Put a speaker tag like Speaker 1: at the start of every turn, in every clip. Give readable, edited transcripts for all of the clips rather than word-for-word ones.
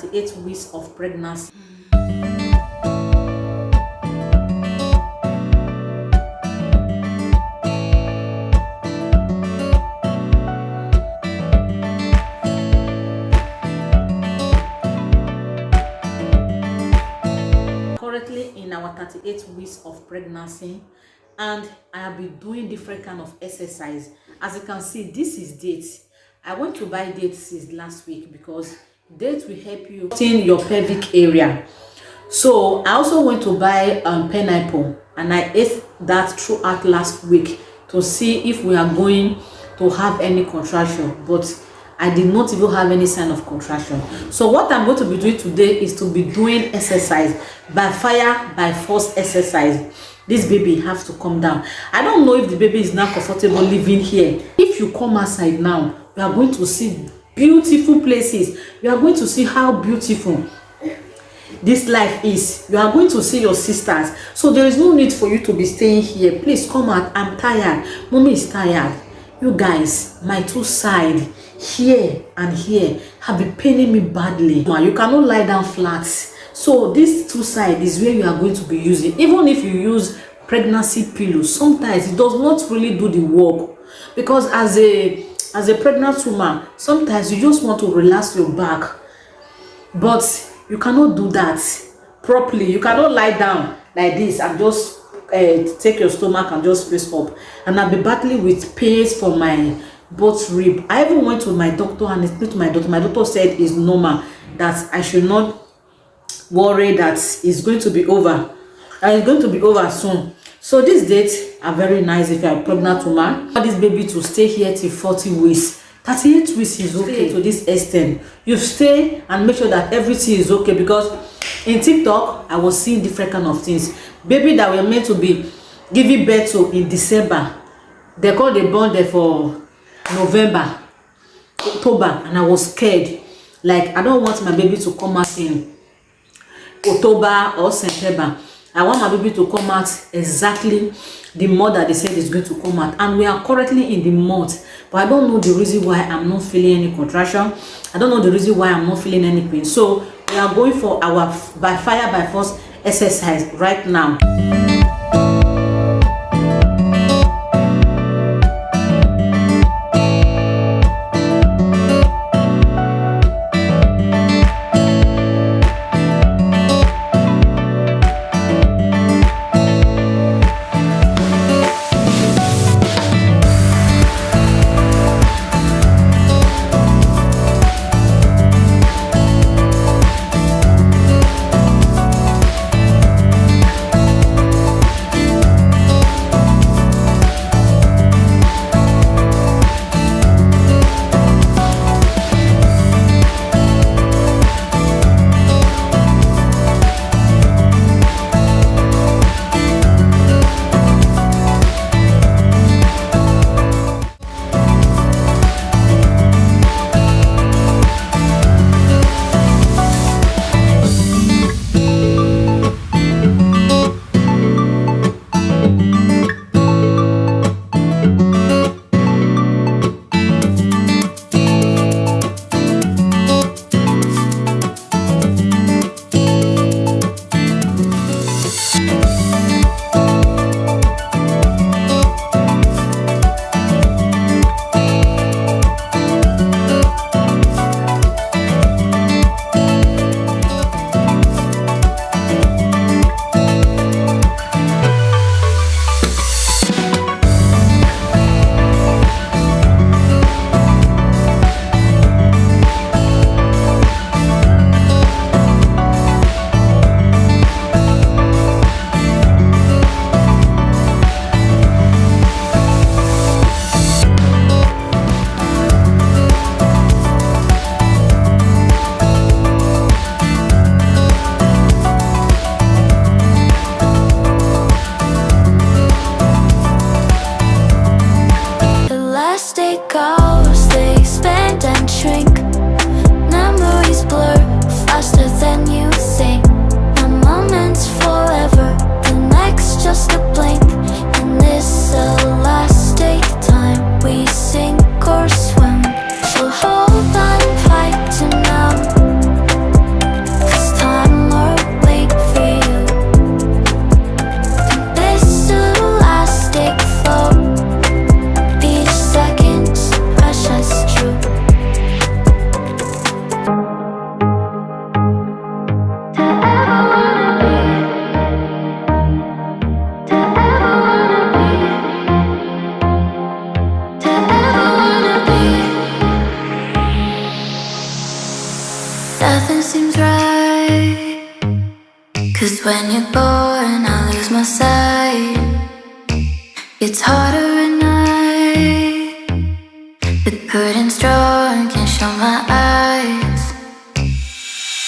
Speaker 1: 38 weeks of pregnancy. Currently in our 38 weeks of pregnancy, and I have been doing different kind of exercise. As you can see, this is dates. I went to buy dates since last week because dates will help you in your pelvic area. So I also went to buy pineapple, and I ate that throughout last week to see if we are going to have any contraction, but I did not even have any sign of contraction. So what I'm going to be doing today is to be doing exercise by fire by force exercise. This baby has to come down. I don't know if the baby is now comfortable living here. If you come outside now, you are going to see beautiful places. You are going to see how beautiful this life is. You are going to see your sisters. So there is no need for you to be staying here. Please come out. I'm tired. Mommy is tired. You guys, my two sides, here and here, have been paining me badly. You cannot lie down flat. So this two sides is where you are going to be using. Even if you use pregnancy pillows, sometimes it does not really do the work, because as a pregnant woman, sometimes you just want to relax your back, but you cannot do that properly. You cannot lie down like this and just take your stomach and just face up. And I've been battling with pains for my both rib. I even went to my doctor and explained to my doctor. My doctor said it's normal, that I should not worry, that it's going to be over. It's going to be over soon. So these dates are very nice if you're a pregnant woman. For this baby to stay here till 40 weeks. 38 weeks is okay to this extent. You stay and make sure that everything is okay, because in TikTok I was seeing different kind of things. Baby that were meant to be giving birth to in December, they called the born there for November, October, and I was scared. Like, I don't want my baby to come out in October or September. I want my baby to come out exactly the month that they said is going to come out, and we are currently in the month, but I don't know the reason why I'm not feeling any contraction. I don't know the reason why I'm not feeling any pain. So we are going for our by fire by force exercise right now.
Speaker 2: Nothing seems right, 'cause when you're born I lose my sight. It's harder at night, the curtain's drawn, can't show my eyes.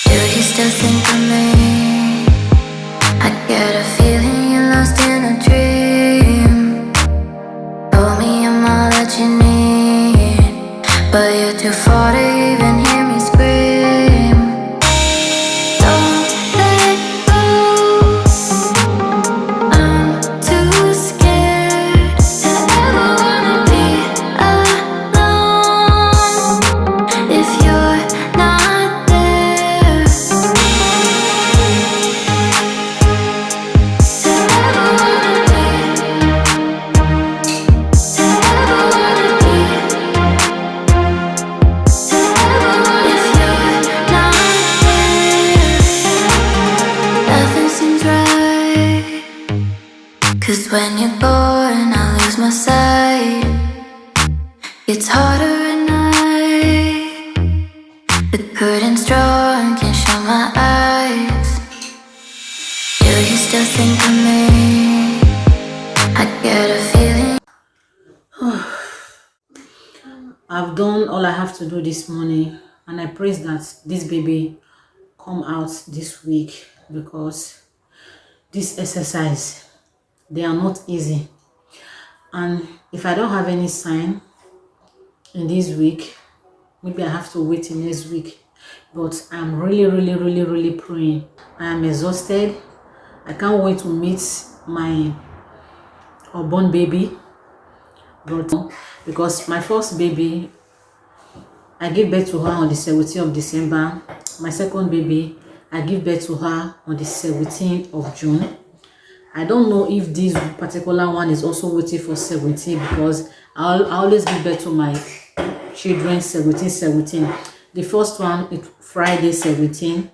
Speaker 2: Do you still think of me? I get a feeling you're lost in a dream. Told me I'm all that you need, but you're too far to even hear me scream. Don't let go, I'm too scared to ever wanna be alone if you're not there. To ever wanna be, to ever wanna be, to ever if you're not there. Nothing seems right, 'cause when you're born I lose my sight. It's harder at night, the curtain's drawn, can't show my eyes. Do you still think of me? I get a feeling.
Speaker 1: I've done all I have to do this morning, and I pray that this baby come out this week, because this exercise, they are not easy. And if I don't have any sign in this week, maybe I have to wait till next week. But I'm really praying. I am exhausted. I can't wait to meet my unborn baby. But because my first baby, I gave birth to her on the 17th of December. My second baby, I give birth to her on the 17th of June. I don't know if this particular one is also waiting for 17, because I always give birth to my children 17. The first one is Friday 17.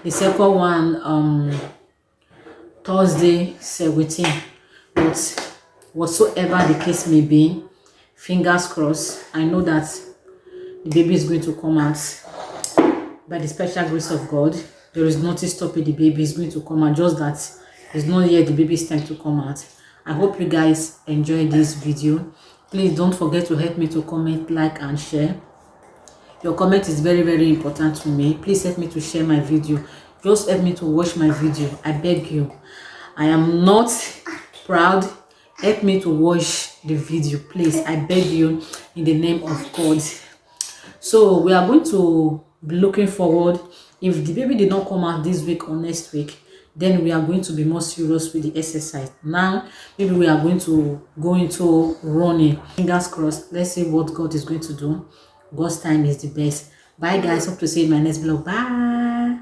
Speaker 1: The second one Thursday 17. But whatsoever the case may be, fingers crossed, I know that the baby is going to come out by the special grace of God. There is nothing stopping the baby. Is going to come out, just that it's not yet the baby's time to come out. I hope you guys enjoyed this video. Please don't forget to help me to comment, like and share. Your comment is very important to me. Please help me to share my video. Just help me to watch my video, I beg you. I am not proud. Help me to watch the video, please, I beg you, in the name of God. So we are going to be looking forward. If the baby did not come out this week or next week, then we are going to be more serious with the exercise. Now maybe we are going to go into running. Fingers crossed. Let's see what God is going to do. God's time is the best. Bye guys, hope to see you in my next vlog. Bye.